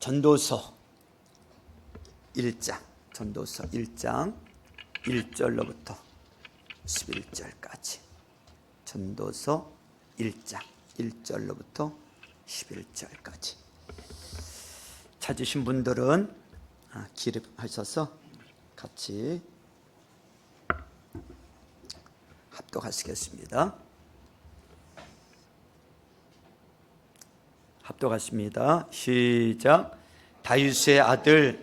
전도서 1장, 전도서 1장 1절로부터 11절까지. 전도서 1장 1절로부터 11절까지. 찾으신 분들은 기립하셔서 같이 합독하시겠습니다. 합독하십니다. 시작. 다윗의 아들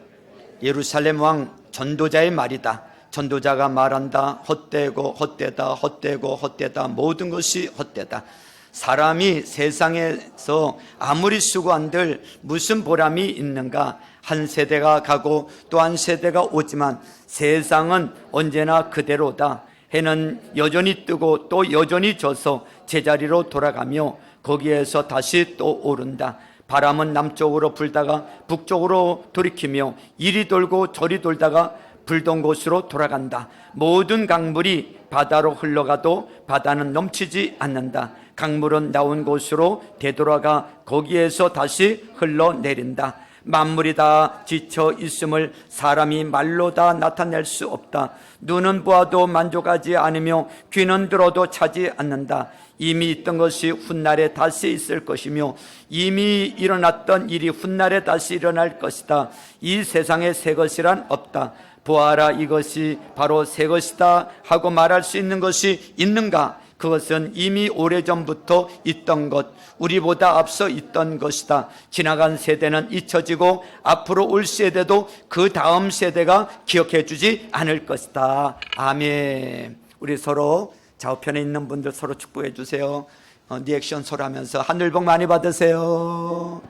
예루살렘 왕 전도자의 말이다. 전도자가 말한다. 헛되고 헛되다, 헛되고 헛되다, 모든 것이 헛되다. 사람이 세상에서 아무리 수고한들 무슨 보람이 있는가? 한 세대가 가고 또 한 세대가 오지만 세상은 언제나 그대로다. 해는 여전히 뜨고 또 여전히 져서 제자리로 돌아가며 거기에서 다시 또 오른다. 바람은 남쪽으로 불다가 북쪽으로 돌이키며 이리 돌고 저리 돌다가 불던 곳으로 돌아간다. 모든 강물이 바다로 흘러가도 바다는 넘치지 않는다. 강물은 나온 곳으로 되돌아가 거기에서 다시 흘러내린다. 만물이 다 지쳐 있음을 사람이 말로 다 나타낼 수 없다. 눈은 보아도 만족하지 않으며 귀는 들어도 차지 않는다. 이미 있던 것이 훗날에 다시 있을 것이며 이미 일어났던 일이 훗날에 다시 일어날 것이다. 이 세상에 새 것이란 없다. 보아라, 이것이 바로 새 것이다 하고 말할 수 있는 것이 있는가? 그것은 이미 오래전부터 있던 것, 우리보다 앞서 있던 것이다. 지나간 세대는 잊혀지고 앞으로 올 세대도 그 다음 세대가 기억해 주지 않을 것이다. 아멘. 우리 서로 좌우편에 있는 분들 서로 축복해 주세요. 리액션 서로 하면서 하늘 복 많이 받으세요.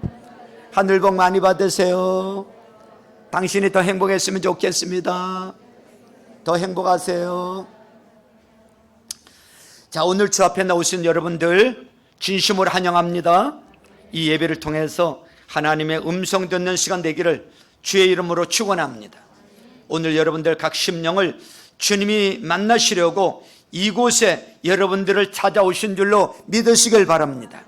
하늘 복 많이 받으세요. 당신이 더 행복했으면 좋겠습니다. 더 행복하세요. 자, 오늘 주 앞에 나오신 여러분들 진심으로 환영합니다. 이 예배를 통해서 하나님의 음성 듣는 시간 되기를 주의 이름으로 축원합니다. 오늘 여러분들 각 심령을 주님이 만나시려고 이곳에 여러분들을 찾아오신 줄로 믿으시길 바랍니다.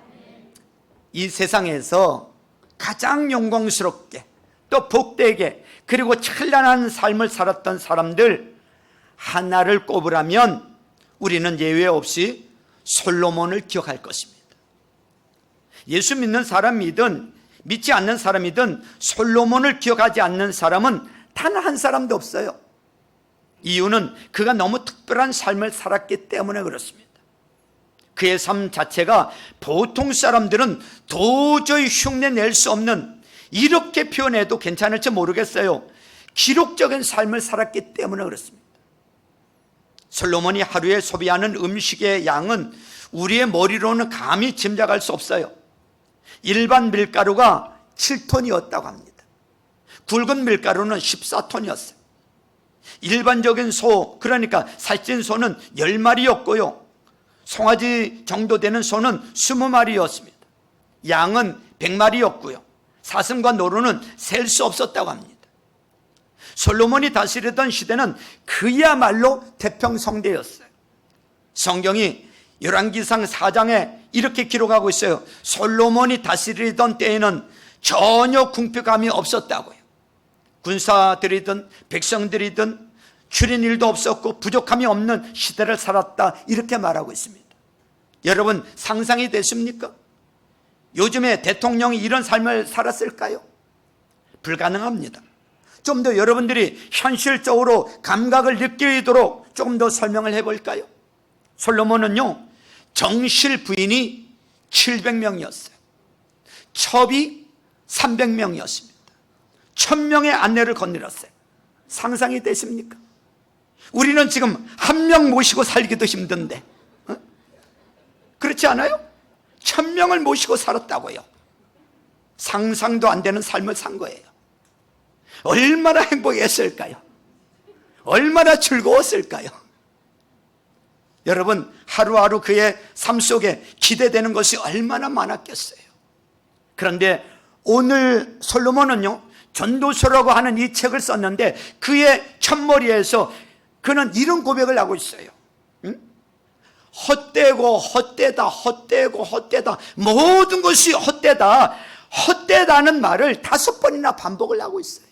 이 세상에서 가장 영광스럽게 또 복되게 그리고 찬란한 삶을 살았던 사람들 하나를 꼽으라면 우리는 예외 없이 솔로몬을 기억할 것입니다. 예수 믿는 사람이든 믿지 않는 사람이든 솔로몬을 기억하지 않는 사람은 단 한 사람도 없어요. 이유는 그가 너무 특별한 삶을 살았기 때문에 그렇습니다. 그의 삶 자체가 보통 사람들은 도저히 흉내낼 수 없는, 이렇게 표현해도 괜찮을지 모르겠어요, 기록적인 삶을 살았기 때문에 그렇습니다. 솔로몬이 하루에 소비하는 음식의 양은 우리의 머리로는 감히 짐작할 수 없어요. 일반 밀가루가 7톤이었다고 합니다. 굵은 밀가루는 14톤이었어요. 일반적인 소, 그러니까 살찐 소는 10마리였고요 송아지 정도 되는 소는 20마리였습니다. 양은 100마리였고요 사슴과 노루는 셀 수 없었다고 합니다. 솔로몬이 다스리던 시대는 그야말로 태평성대였어요. 성경이 열왕기상 4장에 이렇게 기록하고 있어요. 솔로몬이 다스리던 때에는 전혀 궁핍감이 없었다고요. 군사들이든 백성들이든 줄인 일도 없었고 부족함이 없는 시대를 살았다, 이렇게 말하고 있습니다. 여러분 상상이 되십니까? 요즘에 대통령이 이런 삶을 살았을까요? 불가능합니다. 좀 더 여러분들이 현실적으로 감각을 느끼도록 조금 더 설명을 해볼까요? 솔로몬은요, 정실 부인이 700명이었어요. 첩이 300명이었습니다. 1000명의 아내를 거느렸어요. 상상이 되십니까? 우리는 지금 한 명 모시고 살기도 힘든데, 그렇지 않아요? 1000명을 모시고 살았다고요. 상상도 안 되는 삶을 산 거예요. 얼마나 행복했을까요? 얼마나 즐거웠을까요? 여러분 하루하루 그의 삶 속에 기대되는 것이 얼마나 많았겠어요. 그런데 오늘 솔로몬은요, 전도서라고 하는 이 책을 썼는데 그의 첫머리에서 그는 이런 고백을 하고 있어요. 헛되고 헛되다, 헛되고 헛되다, 모든 것이 헛되다. 헛되다는 말을 5번이나 반복을 하고 있어요.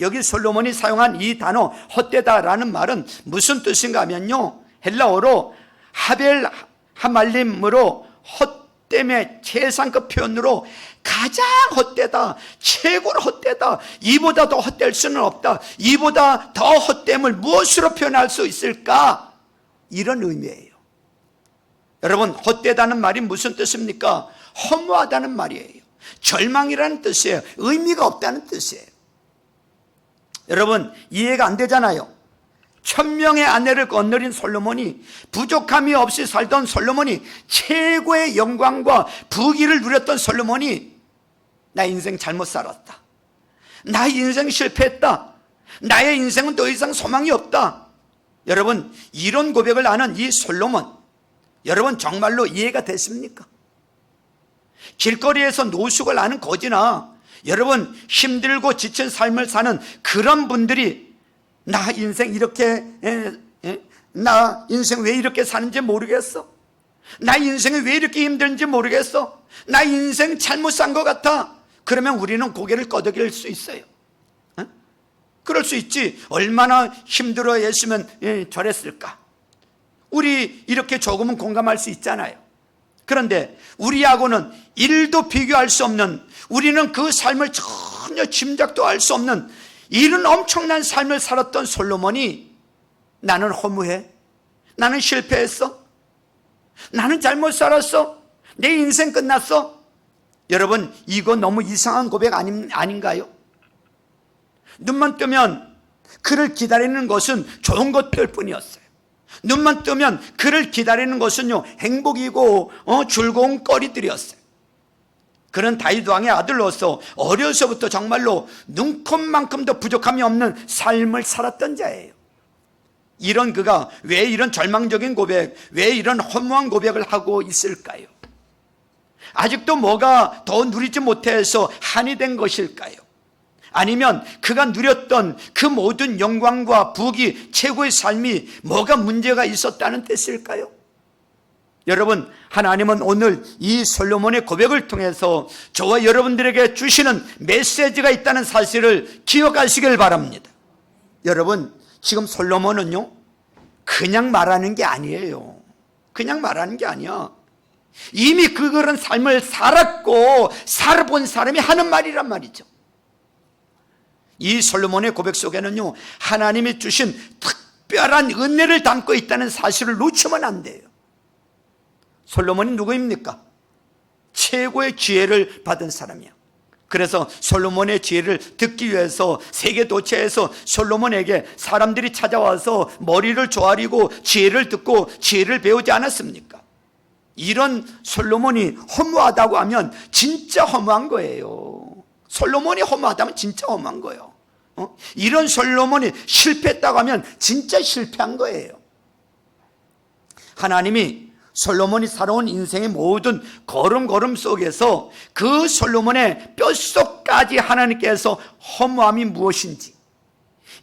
여기 솔로몬이 사용한 이 단어 헛되다라는 말은 무슨 뜻인가 하면요, 헬라어로 하벨 하말림으로 헛됨의 최상급 표현으로 가장 헛되다, 최고로 헛되다, 이보다 더 헛될 수는 없다, 이보다 더 헛됨을 무엇으로 표현할 수 있을까, 이런 의미예요. 여러분, 헛되다는 말이 무슨 뜻입니까? 허무하다는 말이에요. 절망이라는 뜻이에요. 의미가 없다는 뜻이에요. 여러분, 이해가 안 되잖아요. 1000명의 아내를 거느린 솔로몬이, 부족함이 없이 살던 솔로몬이, 최고의 영광과 부귀를 누렸던 솔로몬이 나 인생 잘못 살았다, 나 인생 실패했다, 나의 인생은 더 이상 소망이 없다. 여러분, 이런 고백을 하는 이 솔로몬, 여러분 정말로 이해가 됐습니까? 길거리에서 노숙을 하는 거지나 여러분 힘들고 지친 삶을 사는 그런 분들이 나 인생 이렇게 나 인생 왜 이렇게 사는지 모르겠어, 나 인생이 왜 이렇게 힘든지 모르겠어, 나 인생 잘못 산 것 같아. 그러면 우리는 고개를 끄덕일 수 있어요. 그럴 수 있지. 얼마나 힘들어 했으면 저랬을까. 우리 이렇게 조금은 공감할 수 있잖아요. 그런데 우리하고는 1도 비교할 수 없는, 우리는 그 삶을 전혀 짐작도 할 수 없는 이런 엄청난 삶을 살았던 솔로몬이 나는 허무해, 나는 실패했어, 나는 잘못 살았어, 내 인생 끝났어. 여러분, 이거 너무 이상한 고백 아닌가요? 눈만 뜨면 그를 기다리는 것은 좋은 것들 뿐이었어요. 눈만 뜨면 그를 기다리는 것은요, 행복이고 즐거운 거리들이었어요. 그는 다윗 왕의 아들로서 어려서부터 정말로 눈곱만큼도 부족함이 없는 삶을 살았던 자예요. 이런 그가 왜 이런 절망적인 고백, 왜 이런 허무한 고백을 하고 있을까요? 아직도 뭐가 더 누리지 못해서 한이 된 것일까요? 아니면 그가 누렸던 그 모든 영광과 부귀, 최고의 삶이 뭐가 문제가 있었다는 뜻일까요? 여러분, 하나님은 오늘 이 솔로몬의 고백을 통해서 저와 여러분들에게 주시는 메시지가 있다는 사실을 기억하시길 바랍니다. 여러분, 지금 솔로몬은요, 그냥 말하는 게 아니에요. 그냥 말하는 게 아니야. 이미 그런 삶을 살았고 살아본 사람이 하는 말이란 말이죠. 이 솔로몬의 고백 속에는요, 하나님이 주신 특별한 은혜를 담고 있다는 사실을 놓치면 안 돼요. 솔로몬이 누구입니까? 최고의 지혜를 받은 사람이야. 그래서 솔로몬의 지혜를 듣기 위해서 세계 도처에서 솔로몬에게 사람들이 찾아와서 머리를 조아리고 지혜를 듣고 지혜를 배우지 않았습니까? 이런 솔로몬이 허무하다고 하면 진짜 허무한 거예요. 솔로몬이 허무하다면 진짜 허무한 거예요. 이런 솔로몬이 실패했다고 하면 진짜 실패한 거예요. 하나님이 솔로몬이 살아온 인생의 모든 걸음걸음 속에서 그 솔로몬의 뼛속까지 하나님께서 허무함이 무엇인지,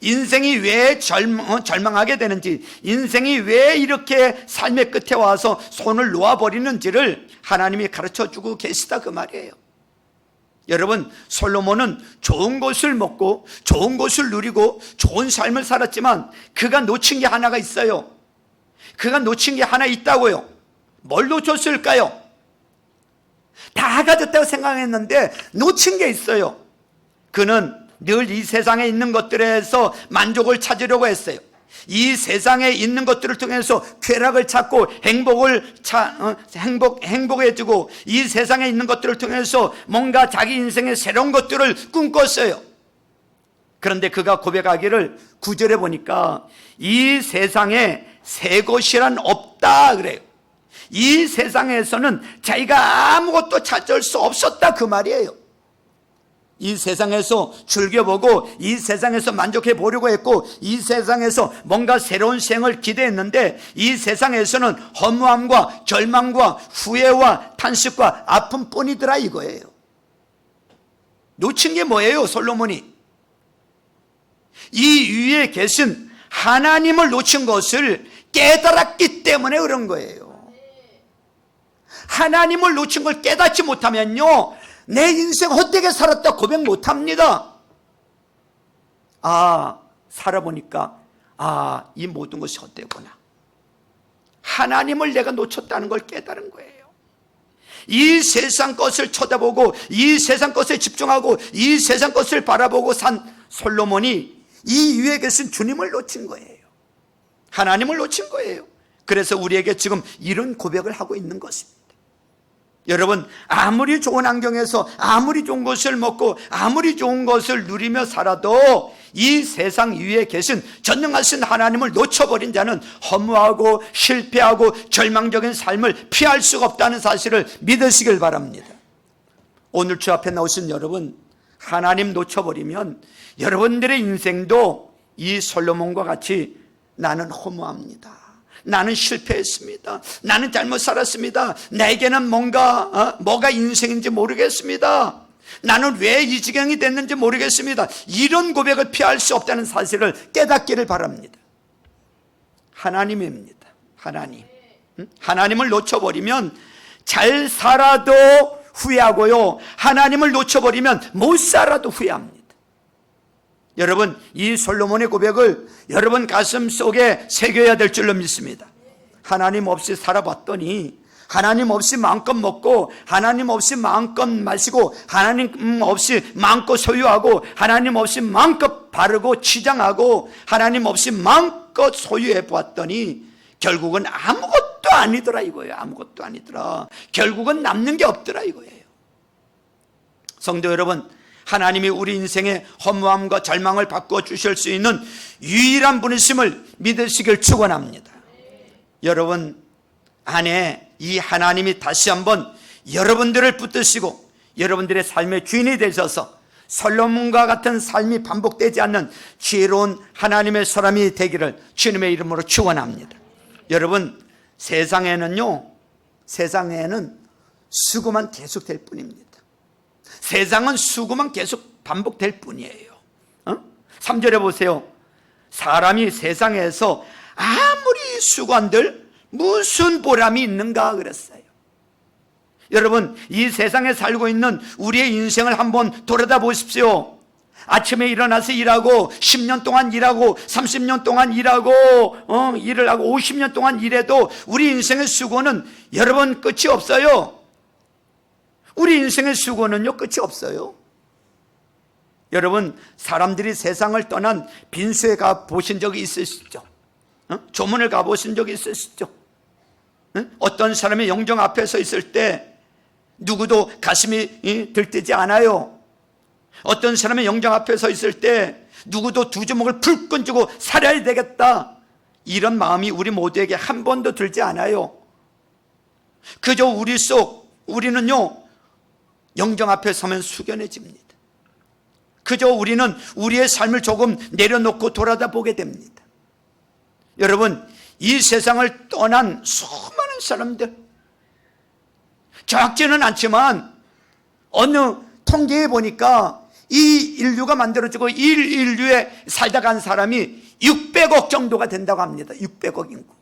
인생이 왜 절망하게 되는지, 인생이 왜 이렇게 삶의 끝에 와서 손을 놓아버리는지를 하나님이 가르쳐주고 계시다, 그 말이에요. 여러분, 솔로몬은 좋은 것을 먹고 좋은 것을 누리고 좋은 삶을 살았지만 그가 놓친 게 하나가 있어요. 그가 놓친 게 하나 있다고요. 뭘 놓쳤을까요? 다 가졌다고 생각했는데 놓친 게 있어요. 그는 늘 이 세상에 있는 것들에서 만족을 찾으려고 했어요. 이 세상에 있는 것들을 통해서 쾌락을 찾고 행복해지고, 이 세상에 있는 것들을 통해서 뭔가 자기 인생의 새로운 것들을 꿈꿨어요. 그런데 그가 고백하기를 9절에 보니까 이 세상에 새 것이란 없다 그래요. 이 세상에서는 자기가 아무것도 찾을 수 없었다, 그 말이에요. 이 세상에서 즐겨보고 이 세상에서 만족해 보려고 했고 이 세상에서 뭔가 새로운 생을 기대했는데 이 세상에서는 허무함과 절망과 후회와 탄식과 아픔뿐이더라, 이거예요. 놓친 게 뭐예요? 솔로몬이 이 위에 계신 하나님을 놓친 것을 깨달았기 때문에 그런 거예요. 하나님을 놓친 걸 깨닫지 못하면요, 내 인생 헛되게 살았다 고백 못합니다. 살아보니까 이 모든 것이 헛되구나. 하나님을 내가 놓쳤다는 걸 깨달은 거예요. 이 세상 것을 쳐다보고 이 세상 것에 집중하고 이 세상 것을 바라보고 산 솔로몬이 이 위에 계신 주님을 놓친 거예요. 하나님을 놓친 거예요. 그래서 우리에게 지금 이런 고백을 하고 있는 것입니다. 여러분, 아무리 좋은 환경에서 아무리 좋은 것을 먹고 아무리 좋은 것을 누리며 살아도 이 세상 위에 계신 전능하신 하나님을 놓쳐버린 자는 허무하고 실패하고 절망적인 삶을 피할 수가 없다는 사실을 믿으시길 바랍니다. 오늘 주 앞에 나오신 여러분, 하나님 놓쳐버리면 여러분들의 인생도 이 솔로몬과 같이 나는 허무합니다, 나는 실패했습니다, 나는 잘못 살았습니다, 내게는 뭐가 인생인지 모르겠습니다, 나는 왜 이 지경이 됐는지 모르겠습니다, 이런 고백을 피할 수 없다는 사실을 깨닫기를 바랍니다. 하나님입니다. 하나님을 놓쳐버리면 잘 살아도 후회하고요, 하나님을 놓쳐버리면 못 살아도 후회합니다. 여러분, 이 솔로몬의 고백을 여러분 가슴 속에 새겨야 될 줄로 믿습니다. 하나님 없이 살아봤더니, 하나님 없이 마음껏 먹고 하나님 없이 마음껏 마시고 하나님 없이 마음껏 소유하고 하나님 없이 마음껏 바르고 치장하고 하나님 없이 마음껏 소유해 보았더니 결국은 아무것도 아니더라 이거예요. 아무것도 아니더라. 결국은 남는 게 없더라 이거예요. 성도 여러분, 하나님이 우리 인생의 허무함과 절망을 바꾸어 주실 수 있는 유일한 분이심을 믿으시길 축원합니다. 여러분 안에 이 하나님이 다시 한번 여러분들을 붙드시고 여러분들의 삶의 주인이 되셔서 솔로몬과 같은 삶이 반복되지 않는 지혜로운 하나님의 사람이 되기를 주님의 이름으로 축원합니다. 여러분, 세상에는 수고만 계속될 뿐입니다. 세상은 수고만 계속 반복될 뿐이에요. 3절에 보세요. 사람이 세상에서 아무리 수고한들 무슨 보람이 있는가 그랬어요. 여러분, 이 세상에 살고 있는 우리의 인생을 한번 돌아다 보십시오. 아침에 일어나서 일하고 10년 동안 일하고 30년 동안 일하고 일을 하고 50년 동안 일해도 우리 인생의 수고는 여러분 끝이 없어요. 우리 인생의 수고는요 끝이 없어요. 여러분, 사람들이 세상을 떠난 빈소에 가보신 적이 있으시죠? 조문을 가보신 적이 있으시죠? 어떤 사람이 영정 앞에 서 있을 때 누구도 가슴이 들뜨지 않아요. 어떤 사람이 영정 앞에 서 있을 때 누구도 두 주먹을 불끈 쥐고 살아야 되겠다, 이런 마음이 우리 모두에게 한 번도 들지 않아요. 그저 우리는요 영정 앞에 서면 숙연해집니다. 그저 우리는 우리의 삶을 조금 내려놓고 돌아다 보게 됩니다. 여러분, 이 세상을 떠난 수많은 사람들, 적지는 않지만 어느 통계에 보니까 이 인류가 만들어지고 이 인류에 살다 간 사람이 600억 정도가 된다고 합니다. 600억 인구.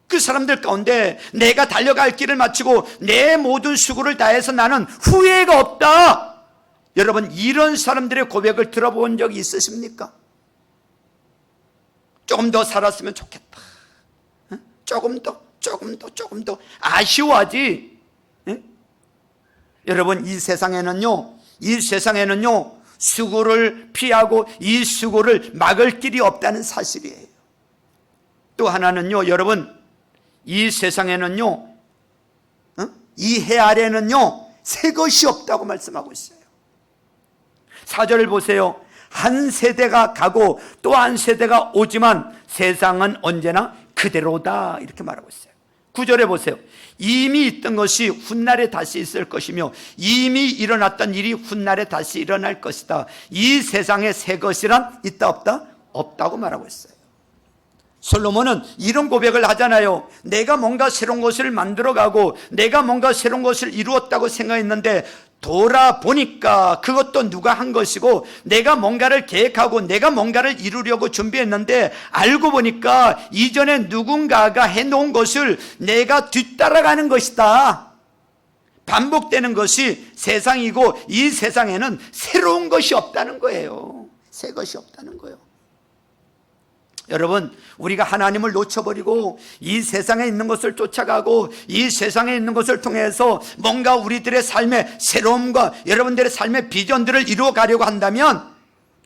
그 사람들 가운데 내가 달려갈 길을 마치고 내 모든 수고를 다해서 나는 후회가 없다, 여러분, 이런 사람들의 고백을 들어본 적이 있으십니까? 조금 더 살았으면 좋겠다, 조금 더 아쉬워하지. 여러분, 이 세상에는요 수고를 피하고 이 수고를 막을 길이 없다는 사실이에요. 또 하나는요, 여러분, 이 세상에는요 이 해 아래는요 새 것이 없다고 말씀하고 있어요. 4절을 보세요. 한 세대가 가고 또 한 세대가 오지만 세상은 언제나 그대로다, 이렇게 말하고 있어요. 9절에 보세요. 이미 있던 것이 훗날에 다시 있을 것이며 이미 일어났던 일이 훗날에 다시 일어날 것이다. 이 세상에 새 것이란 있다 없다? 없다고 말하고 있어요. 솔로몬은 이런 고백을 하잖아요. 내가 뭔가 새로운 것을 만들어가고 내가 뭔가 새로운 것을 이루었다고 생각했는데 돌아보니까 그것도 누가 한 것이고, 내가 뭔가를 계획하고 내가 뭔가를 이루려고 준비했는데 알고 보니까 이전에 누군가가 해놓은 것을 내가 뒤따라가는 것이다. 반복되는 것이 세상이고, 이 세상에는 새로운 것이 없다는 거예요. 새 것이 없다는 거예요. 여러분, 우리가 하나님을 놓쳐버리고 이 세상에 있는 것을 쫓아가고 이 세상에 있는 것을 통해서 뭔가 우리들의 삶의 새로움과 여러분들의 삶의 비전들을 이루어가려고 한다면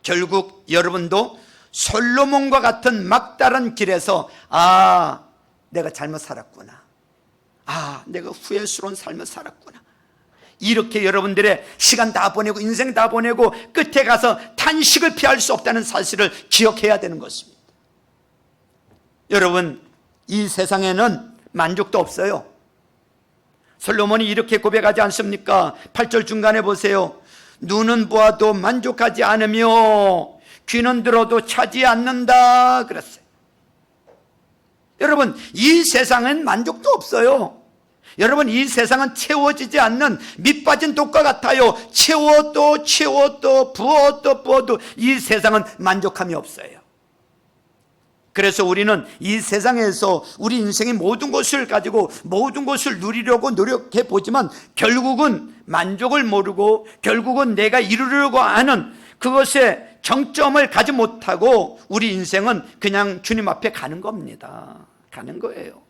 결국 여러분도 솔로몬과 같은 막다른 길에서 내가 잘못 살았구나, 내가 후회스러운 삶을 살았구나, 이렇게 여러분들의 시간 다 보내고 인생 다 보내고 끝에 가서 탄식을 피할 수 없다는 사실을 기억해야 되는 것입니다. 여러분, 이 세상에는 만족도 없어요. 솔로몬이 이렇게 고백하지 않습니까? 8절 중간에 보세요. 눈은 보아도 만족하지 않으며 귀는 들어도 차지 않는다 그랬어요. 여러분, 이 세상은 만족도 없어요. 여러분, 이 세상은 채워지지 않는 밑빠진 독과 같아요. 채워도 부어도 이 세상은 만족함이 없어요. 그래서 우리는 이 세상에서 우리 인생의 모든 것을 가지고 모든 것을 누리려고 노력해 보지만 결국은 만족을 모르고 결국은 내가 이루려고 하는 그것에 정점을 가지 못하고 우리 인생은 그냥 주님 앞에 가는 겁니다. 가는 거예요.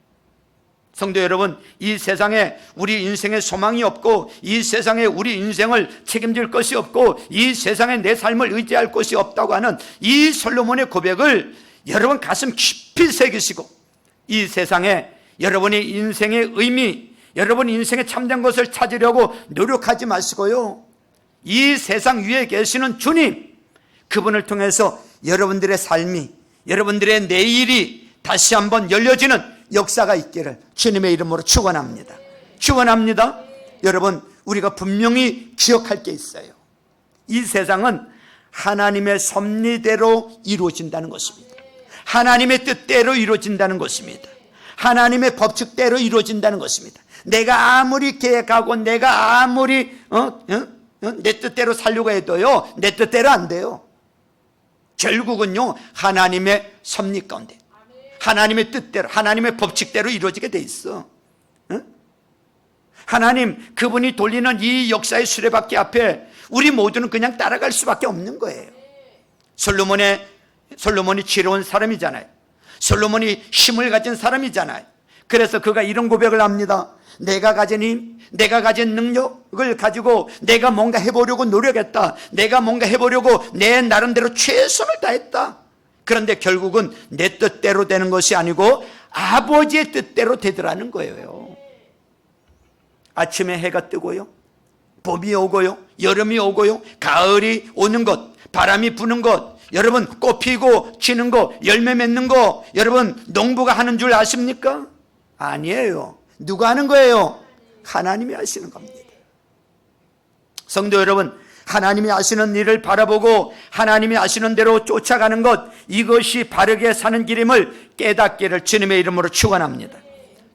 성도 여러분, 이 세상에 우리 인생에 소망이 없고 이 세상에 우리 인생을 책임질 것이 없고 이 세상에 내 삶을 의지할 것이 없다고 하는 이 솔로몬의 고백을 여러분 가슴 깊이 새기시고 이 세상에 여러분의 인생의 의미, 여러분 인생에 참된 것을 찾으려고 노력하지 마시고요, 이 세상 위에 계시는 주님, 그분을 통해서 여러분들의 삶이, 여러분들의 내일이 다시 한번 열려지는 역사가 있기를 주님의 이름으로 축원합니다. 축원합니다. 여러분, 우리가 분명히 기억할 게 있어요. 이 세상은 하나님의 섭리대로 이루어진다는 것입니다. 하나님의 뜻대로 이루어진다는 것입니다. 하나님의 법칙대로 이루어진다는 것입니다. 내가 아무리 계획하고 내가 아무리 내 뜻대로 살려고 해도요, 내 뜻대로 안 돼요. 결국은요, 하나님의 섭리 가운데 하나님의 뜻대로 하나님의 법칙대로 이루어지게 돼 있어. 하나님 그분이 돌리는 이 역사의 수레바퀴 앞에 우리 모두는 그냥 따라갈 수밖에 없는 거예요. 솔로몬이 지혜로운 사람이잖아요. 솔로몬이 힘을 가진 사람이잖아요. 그래서 그가 이런 고백을 합니다. 내가 가진 힘, 내가 가진 능력을 가지고 내가 뭔가 해보려고 노력했다. 내가 뭔가 해보려고 내 나름대로 최선을 다했다. 그런데 결국은 내 뜻대로 되는 것이 아니고 아버지의 뜻대로 되더라는 거예요. 아침에 해가 뜨고요, 봄이 오고요, 여름이 오고요, 가을이 오는 것, 바람이 부는 것, 여러분 꽃 피고 지는 거, 열매 맺는 거, 여러분 농부가 하는 줄 아십니까? 아니에요. 누가 하는 거예요? 하나님이 하시는 겁니다. 성도 여러분, 하나님이 하시는 일을 바라보고 하나님이 하시는 대로 쫓아가는 것, 이것이 바르게 사는 길임을 깨닫기를 주님의 이름으로 축원합니다.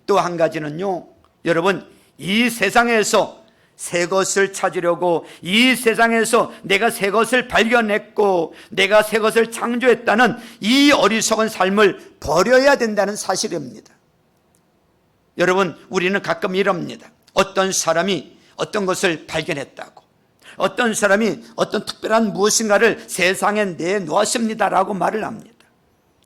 또 한 가지는요, 여러분, 이 세상에서 새 것을 찾으려고, 이 세상에서 내가 새 것을 발견했고 내가 새 것을 창조했다는 이 어리석은 삶을 버려야 된다는 사실입니다. 여러분, 우리는 가끔 이럽니다. 어떤 사람이 어떤 것을 발견했다고, 어떤 사람이 어떤 특별한 무엇인가를 세상에 내놓았습니다라고 말을 합니다.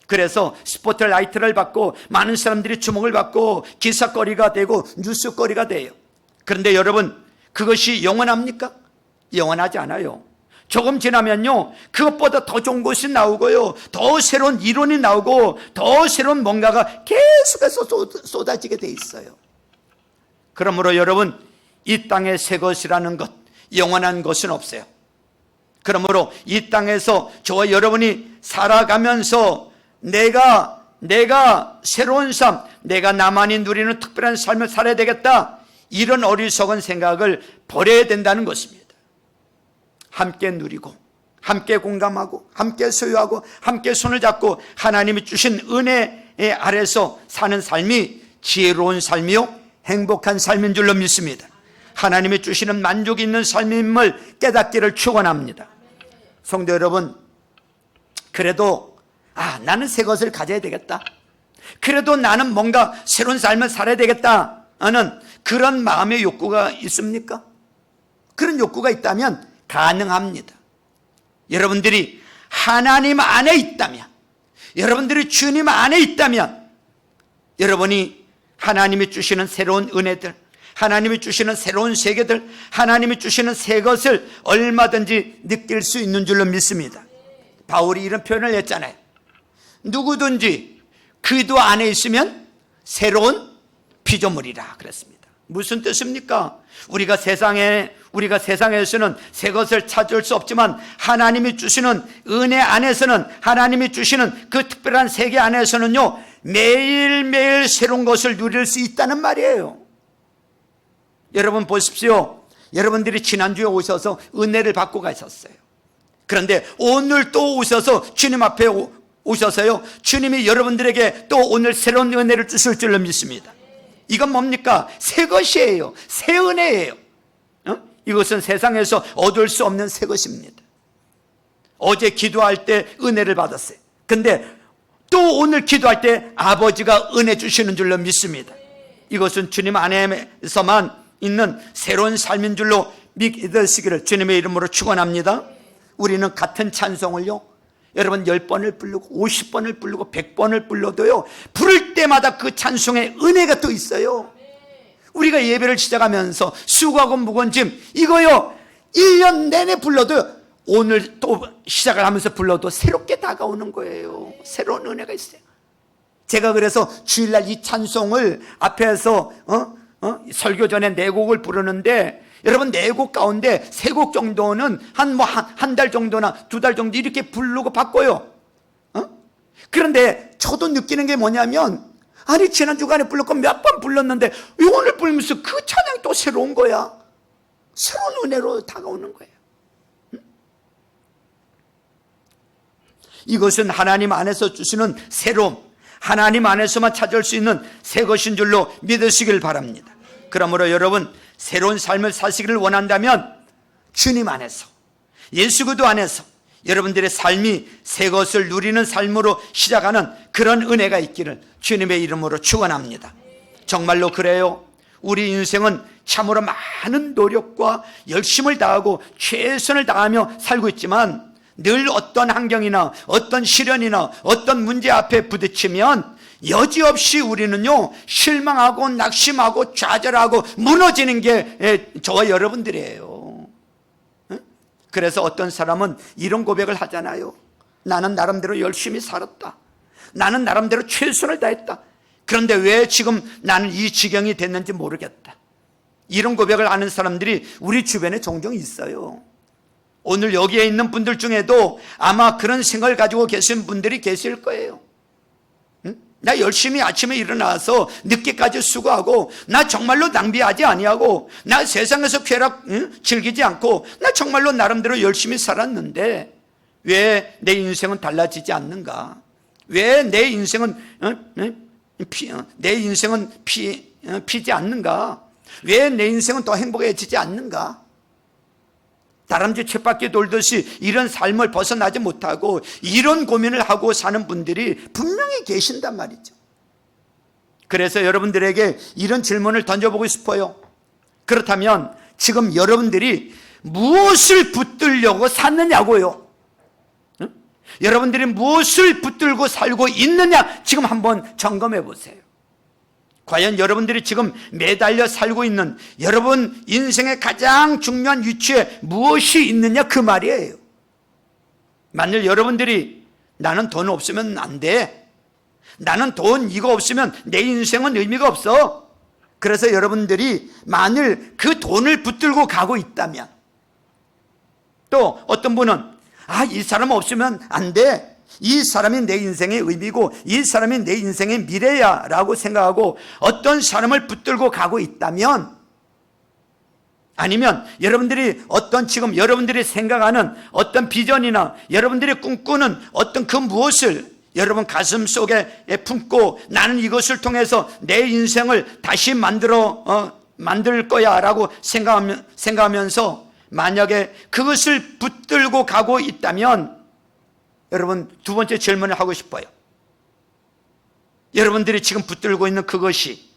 그래서 스포트라이트를 받고 많은 사람들이 주목을 받고 기사거리가 되고 뉴스거리가 돼요. 그런데 여러분, 그것이 영원합니까? 영원하지 않아요. 조금 지나면요, 그것보다 더 좋은 것이 나오고요, 더 새로운 이론이 나오고 더 새로운 뭔가가 계속해서 쏟아지게 돼 있어요. 그러므로 여러분, 이 땅의 새 것이라는 것, 영원한 것은 없어요. 그러므로 이 땅에서 저와 여러분이 살아가면서 내가 새로운 삶, 내가 나만이 누리는 특별한 삶을 살아야 되겠다, 이런 어리석은 생각을 버려야 된다는 것입니다. 함께 누리고 함께 공감하고 함께 소유하고 함께 손을 잡고 하나님이 주신 은혜 아래서 사는 삶이 지혜로운 삶이요 행복한 삶인 줄로 믿습니다. 하나님이 주시는 만족이 있는 삶임을 깨닫기를 축원합니다. 성도 여러분, 그래도 나는 새 것을 가져야 되겠다, 그래도 나는 뭔가 새로운 삶을 살아야 되겠다 하는 그런 마음의 욕구가 있습니까? 그런 욕구가 있다면 가능합니다. 여러분들이 하나님 안에 있다면, 여러분들이 주님 안에 있다면, 여러분이 하나님이 주시는 새로운 은혜들, 하나님이 주시는 새로운 세계들, 하나님이 주시는 새 것을 얼마든지 느낄 수 있는 줄로 믿습니다. 바울이 이런 표현을 했잖아요. 누구든지 그리스도 안에 있으면 새로운 피조물이라 그랬습니다. 무슨 뜻입니까? 우리가 세상에서는 새 것을 찾을 수 없지만 하나님이 주시는 은혜 안에서는, 하나님이 주시는 그 특별한 세계 안에서는요, 매일매일 새로운 것을 누릴 수 있다는 말이에요. 여러분 보십시오. 여러분들이 지난주에 오셔서 은혜를 받고 가셨어요. 그런데 오늘 또 오셔서 주님 앞에 오셔서요, 주님이 여러분들에게 또 오늘 새로운 은혜를 주실 줄로 믿습니다. 이건 뭡니까? 새 것이에요. 새 은혜예요. 이것은 세상에서 얻을 수 없는 새 것입니다. 어제 기도할 때 은혜를 받았어요. 근데 또 오늘 기도할 때 아버지가 은혜 주시는 줄로 믿습니다. 이것은 주님 안에서만 있는 새로운 삶인 줄로 믿으시기를 주님의 이름으로 축원합니다. 우리는 같은 찬송을요, 여러분 10번을 부르고 50번을 부르고 100번을 불러도요, 부를 때마다 그 찬송의 은혜가 또 있어요. 우리가 예배를 시작하면서 수고하고 무거운 짐, 이거요 1년 내내 불러도 오늘 또 시작을 하면서 불러도 새롭게 다가오는 거예요. 새로운 은혜가 있어요. 제가 그래서 주일날 이 찬송을 앞에서 설교 전에 4곡을 부르는데, 여러분 4곡 가운데 3곡 정도는 한 달 정도나 2달 정도 이렇게 부르고 바꿔요. 그런데 저도 느끼는 게 뭐냐면, 아니 지난 주간에 불렀고 몇 번 불렀는데 오늘 부르면서 그 찬양이 또 새로운 거야. 새로운 은혜로 다가오는 거예요. 이것은 하나님 안에서 주시는 새로움, 하나님 안에서만 찾을 수 있는 새 것인 줄로 믿으시길 바랍니다. 그러므로 여러분, 새로운 삶을 사시기를 원한다면 주님 안에서, 예수 그리스도 안에서 여러분들의 삶이 새 것을 누리는 삶으로 시작하는 그런 은혜가 있기를 주님의 이름으로 축원합니다. 정말로 그래요. 우리 인생은 참으로 많은 노력과 열심을 다하고 최선을 다하며 살고 있지만, 늘 어떤 환경이나 어떤 시련이나 어떤 문제 앞에 부딪히면 여지없이 우리는요, 실망하고 낙심하고 좌절하고 무너지는 게 저와 여러분들이에요. 그래서 어떤 사람은 이런 고백을 하잖아요. 나는 나름대로 열심히 살았다, 나는 나름대로 최선을 다했다, 그런데 왜 지금 나는 이 지경이 됐는지 모르겠다. 이런 고백을 하는 사람들이 우리 주변에 종종 있어요. 오늘 여기에 있는 분들 중에도 아마 그런 생각을 가지고 계신 분들이 계실 거예요. 나 열심히 아침에 일어나서 늦게까지 수고하고, 나 정말로 낭비하지 아니하고, 나 세상에서 쾌락 즐기지 않고, 나 정말로 나름대로 열심히 살았는데 왜 내 인생은 달라지지 않는가? 왜 내 인생은 피지 않는가? 왜 내 인생은 더 행복해지지 않는가? 다람쥐 쳇바퀴 돌듯이 이런 삶을 벗어나지 못하고 이런 고민을 하고 사는 분들이 분명히 계신단 말이죠. 그래서 여러분들에게 이런 질문을 던져보고 싶어요. 그렇다면 지금 여러분들이 무엇을 붙들려고 샀느냐고요? 여러분들이 무엇을 붙들고 살고 있느냐, 지금 한번 점검해 보세요. 과연 여러분들이 지금 매달려 살고 있는 여러분 인생의 가장 중요한 위치에 무엇이 있느냐, 그 말이에요. 만일 여러분들이 나는 돈 없으면 안 돼, 나는 돈 이거 없으면 내 인생은 의미가 없어, 그래서 여러분들이 만일 그 돈을 붙들고 가고 있다면, 또 어떤 분은 이 사람 없으면 안 돼, 이 사람이 내 인생의 의미고 이 사람이 내 인생의 미래야 라고 생각하고 어떤 사람을 붙들고 가고 있다면, 아니면 여러분들이 어떤 지금 여러분들이 생각하는 어떤 비전이나 여러분들이 꿈꾸는 어떤 그 무엇을 여러분 가슴 속에 품고 나는 이것을 통해서 내 인생을 다시 만들어 만들 거야 라고 생각하면서 만약에 그것을 붙들고 가고 있다면 여러분, 두 번째 질문을 하고 싶어요. 여러분들이 지금 붙들고 있는 그것이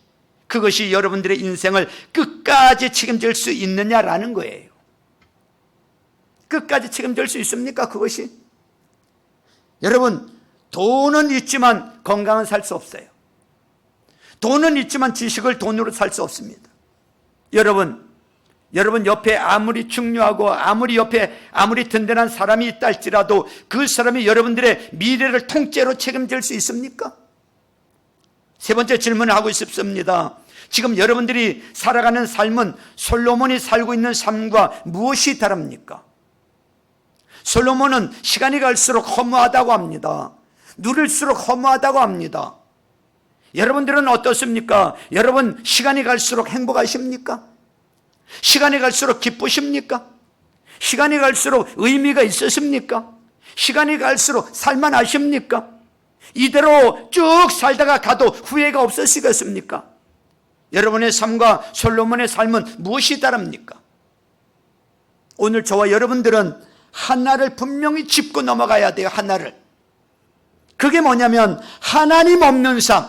여러분들의 인생을 끝까지 책임질 수 있느냐라는 거예요. 끝까지 책임질 수 있습니까, 그것이? 여러분, 돈은 있지만 건강은 살 수 없어요. 돈은 있지만 지식을 돈으로 살 수 없습니다. 여러분 옆에 아무리 중요하고 옆에 아무리 든든한 사람이 있다 할지라도 그 사람이 여러분들의 미래를 통째로 책임질 수 있습니까? 세 번째 질문을 하고 싶습니다. 지금 여러분들이 살아가는 삶은 솔로몬이 살고 있는 삶과 무엇이 다릅니까? 솔로몬은 시간이 갈수록 허무하다고 합니다. 누릴수록 허무하다고 합니다. 여러분들은 어떻습니까? 여러분, 시간이 갈수록 행복하십니까? 시간이 갈수록 기쁘십니까? 시간이 갈수록 의미가 있으십니까? 시간이 갈수록 살만하십니까? 이대로 쭉 살다가 가도 후회가 없으시겠습니까? 여러분의 삶과 솔로몬의 삶은 무엇이 다릅니까? 오늘 저와 여러분들은 하나를 분명히 짚고 넘어가야 돼요. 하나를. 그게 뭐냐면 하나님 없는 삶,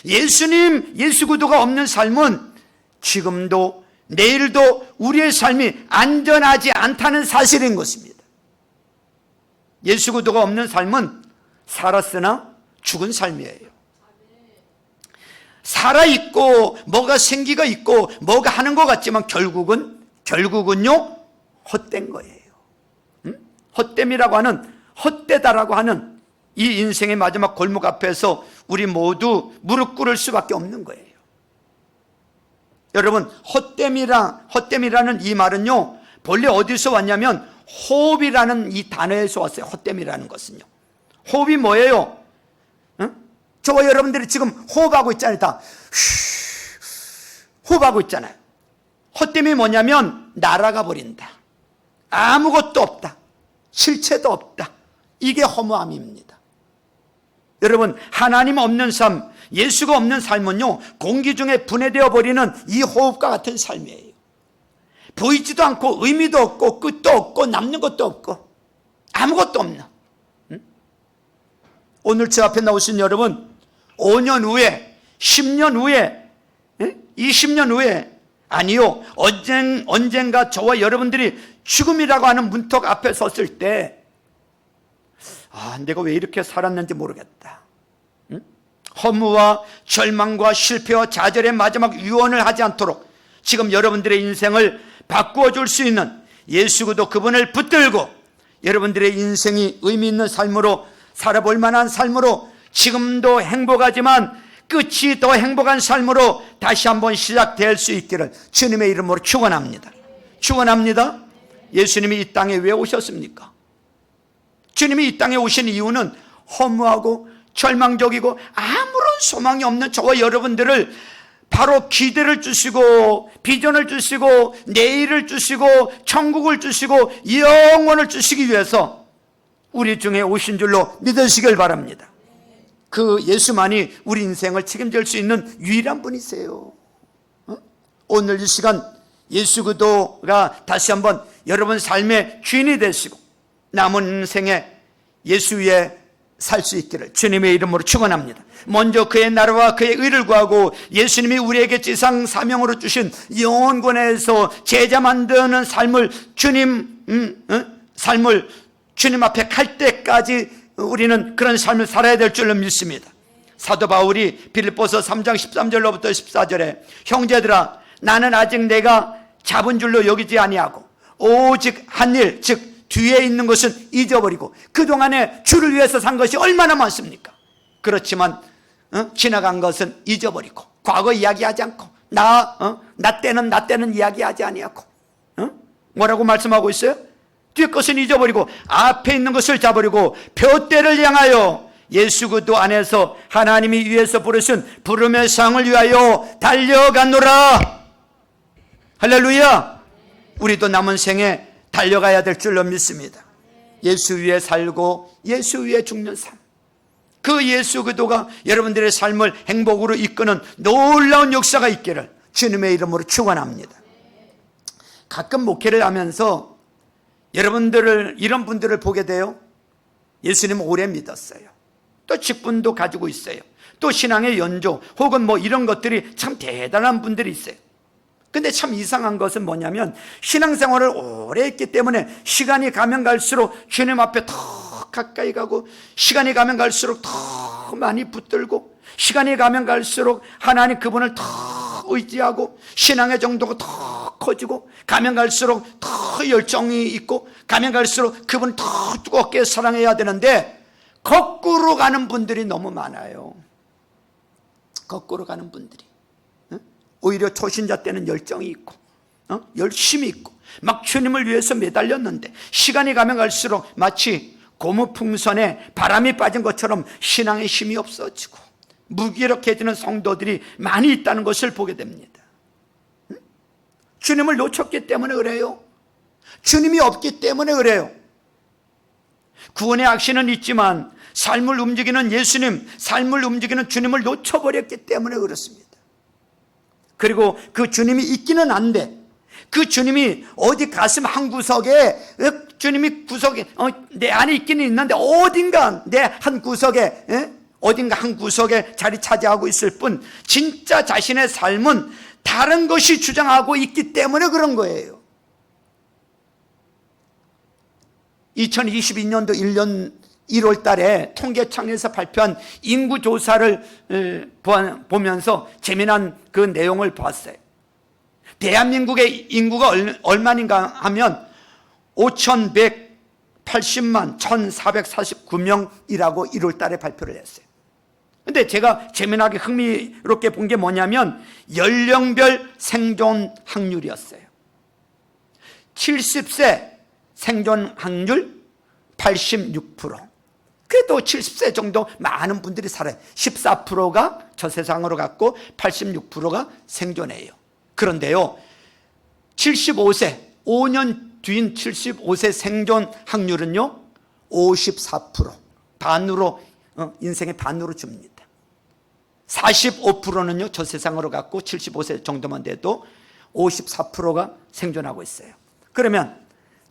예수 구도가 없는 삶은 지금도 내일도 우리의 삶이 안전하지 않다는 사실인 것입니다. 예수 구도가 없는 삶은 살았으나 죽은 삶이에요. 살아있고 뭐가 생기가 있고 뭐가 하는 것 같지만 결국은요 헛된 거예요. 헛됨이라고 하는, 헛되다라고 하는 이 인생의 마지막 골목 앞에서 우리 모두 무릎 꿇을 수밖에 없는 거예요. 여러분, 헛됨이라는 이 말은요 본래 어디서 왔냐면 호흡이라는 이 단어에서 왔어요. 헛됨이라는 것은요. 호흡이 뭐예요? 저와 여러분들이 지금 호흡하고 있잖아요. 다 호흡하고 있잖아요. 헛됨이 뭐냐면 날아가 버린다. 아무것도 없다. 실체도 없다. 이게 허무함입니다. 여러분, 하나님 없는 삶, 예수가 없는 삶은요 공기 중에 분해되어 버리는 이 호흡과 같은 삶이에요. 보이지도 않고 의미도 없고 끝도 없고 남는 것도 없고 아무것도 없는. 오늘 제 앞에 나오신 여러분, 5년 후에, 10년 후에, 20년 후에, 아니요, 언젠가 저와 여러분들이 죽음이라고 하는 문턱 앞에 섰을 때 내가 왜 이렇게 살았는지 모르겠다. 허무와 절망과 실패와 좌절의 마지막 유언을 하지 않도록 지금 여러분들의 인생을 바꾸어 줄 수 있는 예수 그리스도 그분을 붙들고 여러분들의 인생이 의미 있는 삶으로 살아볼 만한 삶으로, 지금도 행복하지만 끝이 더 행복한 삶으로 다시 한번 시작될 수 있기를 주님의 이름으로 축원합니다. 축원합니다. 예수님이 이 땅에 왜 오셨습니까? 주님이 이 땅에 오신 이유는 허무하고 절망적이고 아무런 소망이 없는 저와 여러분들을 바로 기대를 주시고 비전을 주시고 내일을 주시고 천국을 주시고 영원을 주시기 위해서 우리 중에 오신 줄로 믿으시길 바랍니다. 그 예수만이 우리 인생을 책임질 수 있는 유일한 분이세요. 오늘 이 시간 예수 그리스도가 다시 한번 여러분 삶의 주인이 되시고 남은 인생에 예수 위에 살 수 있기를 주님의 이름으로 축원합니다. 먼저 그의 나라와 그의 의를 구하고 예수님이 우리에게 지상 사명으로 주신 영원권에서 제자 만드는 삶을 주님 앞에 갈 때까지 우리는 그런 삶을 살아야 될 줄로 믿습니다. 사도 바울이 빌립보서 3장 13절로부터 14절에 형제들아 나는 아직 내가 잡은 줄로 여기지 아니하고 오직 한 일 즉 뒤에 있는 것은 잊어버리고 그동안에 주를 위해서 산 것이 얼마나 많습니까? 그렇지만 지나간 것은 잊어버리고 과거 이야기하지 않고 나 때는 이야기하지 아니하고 뭐라고 말씀하고 있어요? 뒤에 것은 잊어버리고 앞에 있는 것을 잡으려고 표대를 향하여 예수 그리스도 안에서 하나님이 위에서 부르신 부름의 상을 위하여 달려가노라. 할렐루야. 우리도 남은 생에 달려가야 될 줄로 믿습니다. 예수 위에 살고 예수 위에 죽는 삶, 그 예수 그리스도가 여러분들의 삶을 행복으로 이끄는 놀라운 역사가 있기를 주님의 이름으로 축원합니다. 가끔 목회를 하면서 여러분들을, 이런 분들을 보게 돼요. 예수님 오래 믿었어요. 또 직분도 가지고 있어요. 또 신앙의 연조 혹은 뭐 이런 것들이 참 대단한 분들이 있어요. 근데 참 이상한 것은 뭐냐면 신앙생활을 오래 했기 때문에 시간이 가면 갈수록 주님 앞에 더 가까이 가고, 시간이 가면 갈수록 더 많이 붙들고, 시간이 가면 갈수록 하나님 그분을 더 의지하고, 신앙의 정도가 더 커지고, 가면 갈수록 더 열정이 있고, 가면 갈수록 그분을 더 뜨겁게 사랑해야 되는데 거꾸로 가는 분들이 너무 많아요. 거꾸로 가는 분들이. 오히려 초신자 때는 열정이 있고 열심히 있고 막 주님을 위해서 매달렸는데 시간이 가면 갈수록 마치 고무풍선에 바람이 빠진 것처럼 신앙의 힘이 없어지고 무기력해지는 성도들이 많이 있다는 것을 보게 됩니다. 주님을 놓쳤기 때문에 그래요. 주님이 없기 때문에 그래요. 구원의 확신은 있지만 삶을 움직이는 예수님, 삶을 움직이는 주님을 놓쳐버렸기 때문에 그렇습니다. 그리고 그 주님이 있기는 한데, 그 주님이 어디 가슴 한 구석에, 주님이 구석에 내 안에 있기는 있는데 어딘가 내 한 구석에, 어딘가 한 구석에 자리 차지하고 있을 뿐 진짜 자신의 삶은 다른 것이 주장하고 있기 때문에 그런 거예요. 2022년도 1년 1월 달에 통계청에서 발표한 인구조사를 보면서 재미난 그 내용을 봤어요. 대한민국의 인구가 얼마인가 하면 5,180만 1,449명이라고 1월 달에 발표를 했어요. 근데 제가 재미나게 흥미롭게 본 게 뭐냐면 연령별 생존 확률이었어요. 70세 생존 확률 86%. 그래도 70세 정도 많은 분들이 살아요. 14%가 저 세상으로 갔고 86%가 생존해요. 그런데요, 75세, 5년 뒤인 75세 생존 확률은요 54%, 반으로, 인생의 반으로 줍니다. 45%는요 저 세상으로 갔고 75세 정도만 돼도 54%가 생존하고 있어요. 그러면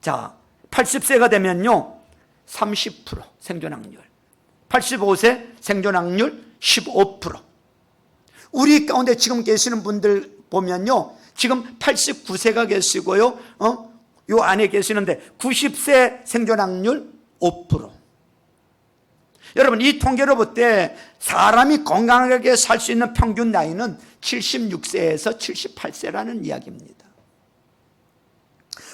자, 80세가 되면요 30% 생존 확률, 85세 생존 확률 15%. 우리 가운데 지금 계시는 분들 보면요 지금 89세가 계시고요 요 안에 계시는데 90세 생존 확률 5%. 여러분, 이 통계로 볼 때 사람이 건강하게 살 수 있는 평균 나이는 76세에서 78세라는 이야기입니다.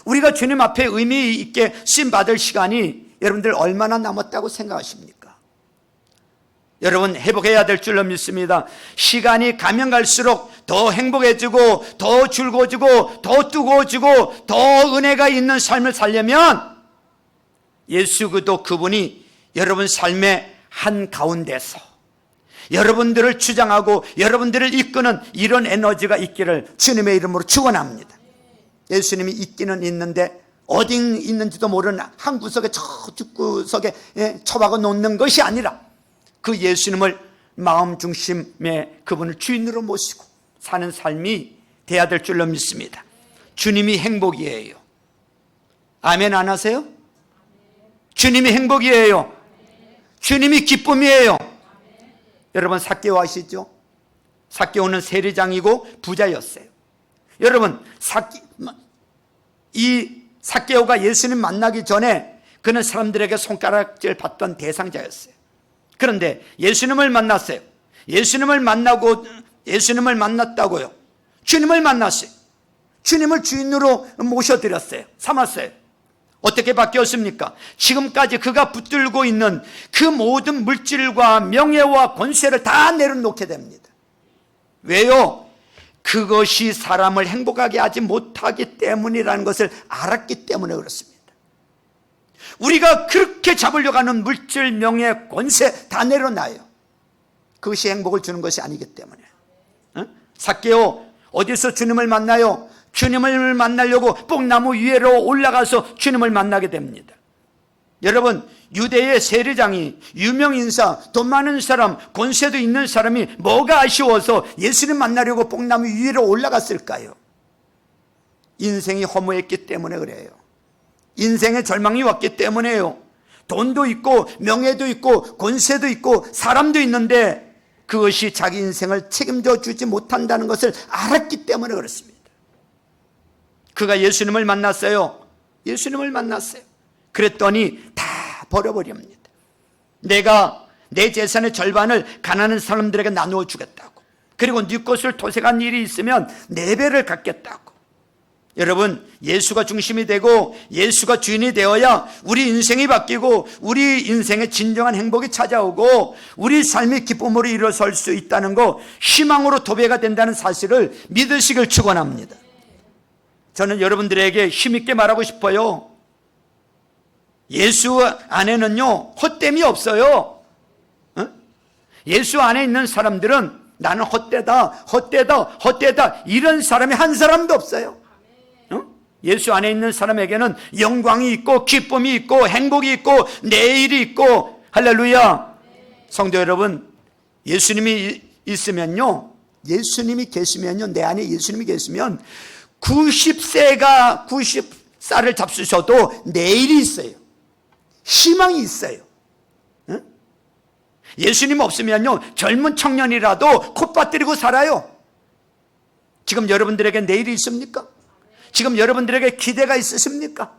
우리가 주님 앞에 의미 있게 쓰임받을 시간이 여러분들 얼마나 남았다고 생각하십니까? 여러분, 회복해야 될 줄로 믿습니다. 시간이 가면 갈수록 더 행복해지고 더 즐거워지고 더 뜨거워지고 더 은혜가 있는 삶을 살려면 예수 그리스도 그분이 여러분 삶의 한가운데서 여러분들을 주장하고 여러분들을 이끄는 이런 에너지가 있기를 주님의 이름으로 축원합니다. 예수님이 있기는 있는데 어디 있는지도 모르는 한 구석에 저 뒷구석에 처박아 놓는 것이 아니라 그 예수님을 마음 중심에 그분을 주인으로 모시고 사는 삶이 돼야 될 줄로 믿습니다. 주님이 행복이에요. 아멘 안 하세요? 주님이 행복이에요. 주님이 기쁨이에요. 여러분, 삭개오 아시죠? 삭개오는 세리장이고 부자였어요. 여러분, 이 삭개오가 예수님 만나기 전에 그는 사람들에게 손가락질 받던 대상자였어요. 그런데 예수님을 만났어요. 예수님을 만났다고요. 주님을 만났어요. 주님을 주인으로 모셔드렸어요. 삼았어요. 어떻게 바뀌었습니까? 지금까지 그가 붙들고 있는 그 모든 물질과 명예와 권세를 다 내려놓게 됩니다. 왜요? 그것이 사람을 행복하게 하지 못하기 때문이라는 것을 알았기 때문에 그렇습니다. 우리가 그렇게 잡으려고 하는 물질, 명예, 권세 다 내려놔요. 그것이 행복을 주는 것이 아니기 때문에. 삭개오, 어디서 주님을 만나요? 주님을 만나려고 뽕나무 위로 올라가서 주님을 만나게 됩니다. 여러분, 유대의 세리장이, 유명 인사, 돈 많은 사람, 권세도 있는 사람이 뭐가 아쉬워서 예수님 만나려고 뽕나무 위로 올라갔을까요? 인생이 허무했기 때문에 그래요. 인생의 절망이 왔기 때문에요. 돈도 있고 명예도 있고 권세도 있고 사람도 있는데 그것이 자기 인생을 책임져 주지 못한다는 것을 알았기 때문에 그렇습니다. 그가 예수님을 만났어요. 예수님을 만났어요. 그랬더니 다 버려버립니다. 내가 내 재산의 절반을 가난한 사람들에게 나누어 주겠다고, 그리고 네 것을 도색한 일이 있으면 4배를 갚겠다고. 여러분, 예수가 중심이 되고 예수가 주인이 되어야 우리 인생이 바뀌고 우리 인생의 진정한 행복이 찾아오고 우리 삶의 기쁨으로 일어설 수 있다는 거, 희망으로 도배가 된다는 사실을 믿으시길 축원합니다. 저는 여러분들에게 힘있게 말하고 싶어요. 예수 안에는요 헛됨이 없어요. 예수 안에 있는 사람들은 나는 헛되다 이런 사람이 한 사람도 없어요. 예수 안에 있는 사람에게는 영광이 있고 기쁨이 있고 행복이 있고 내일이 있고, 할렐루야. 성도 여러분, 예수님이 있으면요, 예수님이 계시면요, 내 안에 예수님이 계시면 90살을 잡수셔도 내일이 있어요. 희망이 있어요. 예수님 없으면요 젊은 청년이라도 콧받들이고 살아요. 지금 여러분들에게 내일이 있습니까? 지금 여러분들에게 기대가 있으십니까?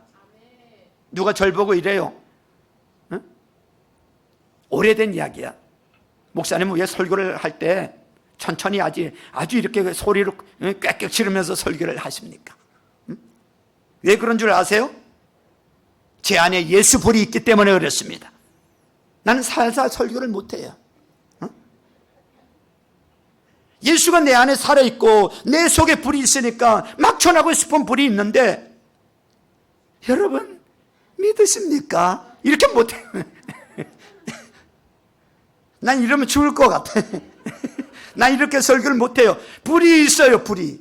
누가 절 보고 이래요. 오래된 이야기야. 목사님은 왜 설교를 할 때 천천히 아주 이렇게 소리로 꽥꽥 치르면서 설교를 하십니까? 왜 그런 줄 아세요? 제 안에 예수 불이 있기 때문에 그렇습니다. 나는 살살 설교를 못해요. 예수가 내 안에 살아있고 내 속에 불이 있으니까 막 전하고 싶은 불이 있는데, 여러분 믿으십니까? 이렇게 못해요. 난 이러면 죽을 것 같아. 난 이렇게 설교를 못해요. 불이 있어요. 불이.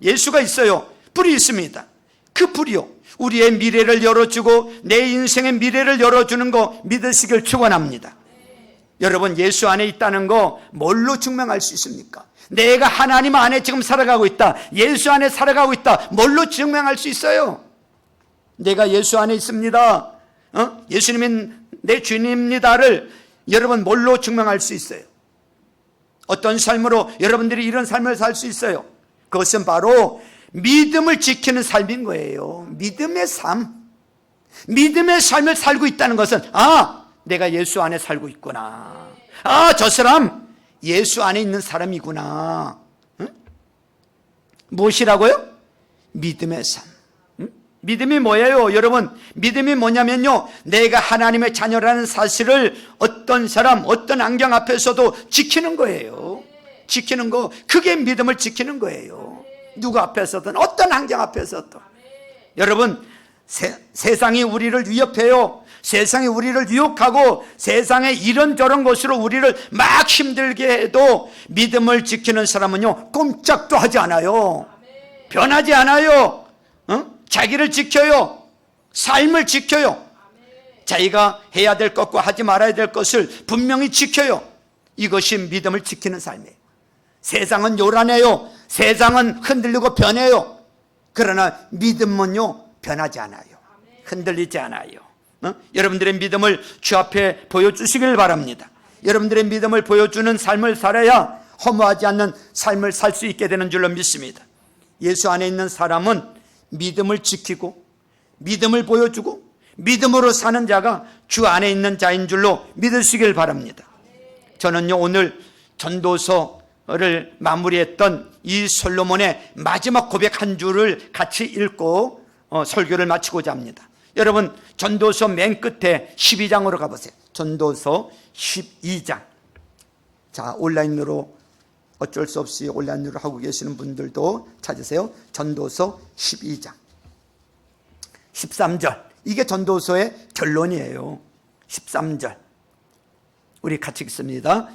예수가 있어요. 불이 있습니다. 그 불이요, 우리의 미래를 열어주고 내 인생의 미래를 열어주는 거 믿으시길 축원합니다. 여러분, 예수 안에 있다는 거 뭘로 증명할 수 있습니까? 내가 하나님 안에 지금 살아가고 있다, 예수 안에 살아가고 있다, 뭘로 증명할 수 있어요? 내가 예수 안에 있습니다, 예수님이 내 주님입니다를 여러분 뭘로 증명할 수 있어요? 어떤 삶으로 여러분들이 이런 삶을 살 수 있어요? 그것은 바로 믿음을 지키는 삶인 거예요. 믿음의 삶. 믿음의 삶을 살고 있다는 것은, 내가 예수 안에 살고 있구나. 저 사람 예수 안에 있는 사람이구나. 무엇이라고요? 믿음의 삶. 믿음이 뭐예요? 여러분, 믿음이 뭐냐면요, 내가 하나님의 자녀라는 사실을 어떤 사람, 어떤 환경 앞에서도 지키는 거예요. 지키는 거, 그게 믿음을 지키는 거예요. 누구 앞에서든, 어떤 환경 앞에서도. 여러분, 세상이 우리를 위협해요. 세상이 우리를 유혹하고 세상의 이런저런 것으로 우리를 막 힘들게 해도 믿음을 지키는 사람은요 꼼짝도 하지 않아요. 변하지 않아요. 자기를 지켜요. 삶을 지켜요. 자기가 해야 될 것과 하지 말아야 될 것을 분명히 지켜요. 이것이 믿음을 지키는 삶이에요. 세상은 요란해요. 세상은 흔들리고 변해요. 그러나 믿음은요 변하지 않아요. 흔들리지 않아요. 여러분들의 믿음을 주 앞에 보여주시길 바랍니다. 여러분들의 믿음을 보여주는 삶을 살아야 허무하지 않는 삶을 살 수 있게 되는 줄로 믿습니다. 예수 안에 있는 사람은 믿음을 지키고 믿음을 보여주고 믿음으로 사는 자가 주 안에 있는 자인 줄로 믿으시길 바랍니다. 저는요 오늘 전도서를 마무리했던 이 솔로몬의 마지막 고백 한 줄을 같이 읽고 설교를 마치고자 합니다. 여러분, 전도서 맨 끝에 12장으로 가보세요. 전도서 12장. 자, 온라인으로 어쩔 수 없이 온라인으로 하고 계시는 분들도 찾으세요. 전도서 12장 13절. 이게 전도서의 결론이에요. 13절 우리 같이 읽습니다.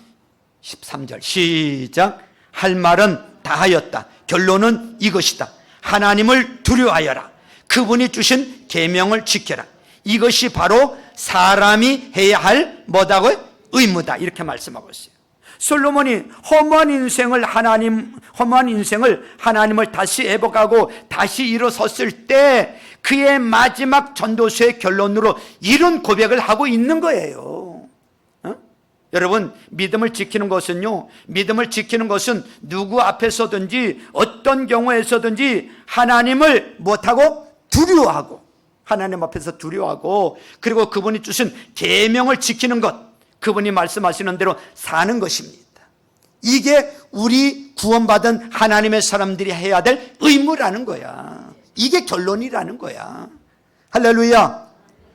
13절 시작. 할 말은 다 하였다. 결론은 이것이다. 하나님을 두려워하여라. 그분이 주신 계명을 지켜라. 이것이 바로 사람이 해야 할 뭐다고요? 의무다. 이렇게 말씀하고 있어요. 솔로몬이 허무한 인생을 하나님을 다시 회복하고 다시 일어섰을 때 그의 마지막 전도서의 결론으로 이런 고백을 하고 있는 거예요. 여러분, 믿음을 지키는 것은요, 믿음을 지키는 것은 누구 앞에서든지 어떤 경우에서든지 하나님을 못하고 두려워하고, 하나님 앞에서 두려워하고, 그리고 그분이 주신 계명을 지키는 것, 그분이 말씀하시는 대로 사는 것입니다. 이게 우리 구원받은 하나님의 사람들이 해야 될 의무라는 거야. 이게 결론이라는 거야. 할렐루야,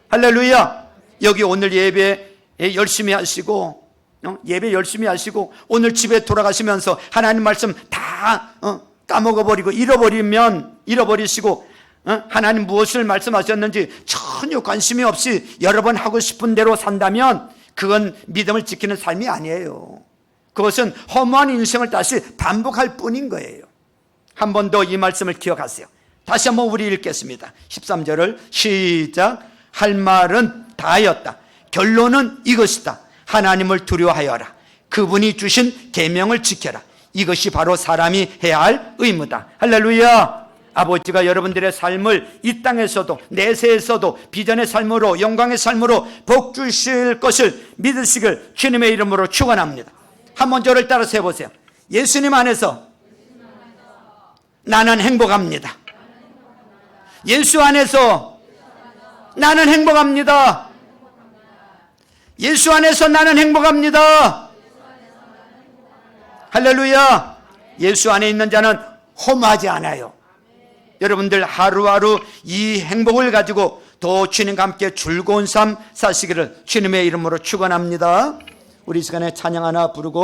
할렐루야. 여기 오늘 예배 열심히 하시고, 예배 열심히 하시고 오늘 집에 돌아가시면서 하나님 말씀 다 까먹어버리고 잃어버리시고 하나님 무엇을 말씀하셨는지 전혀 관심이 없이 여러 번 하고 싶은 대로 산다면 그건 믿음을 지키는 삶이 아니에요. 그것은 허무한 인생을 다시 반복할 뿐인 거예요. 한 번 더 이 말씀을 기억하세요. 다시 한번 우리 읽겠습니다. 13절을 시작. 할 말은 다 하였다. 결론은 이것이다. 하나님을 두려워하여라. 그분이 주신 계명을 지켜라. 이것이 바로 사람이 해야 할 의무다. 할렐루야. 아버지가 여러분들의 삶을 이 땅에서도 내세에서도 비전의 삶으로 영광의 삶으로 복 주실 것을 믿으시길 주님의 이름으로 축원합니다. 한번 저를 따라서 해보세요. 예수님 안에서 나는 행복합니다. 예수 안에서 나는 행복합니다. 예수 안에서 나는 행복합니다. 할렐루야. 예수 안에 있는 자는 허무하지 않아요. 여러분들 하루하루 이 행복을 가지고 더 주님과 함께 즐거운 삶 사시기를 주님의 이름으로 축원합니다. 우리 이 시간에 찬양 하나 부르고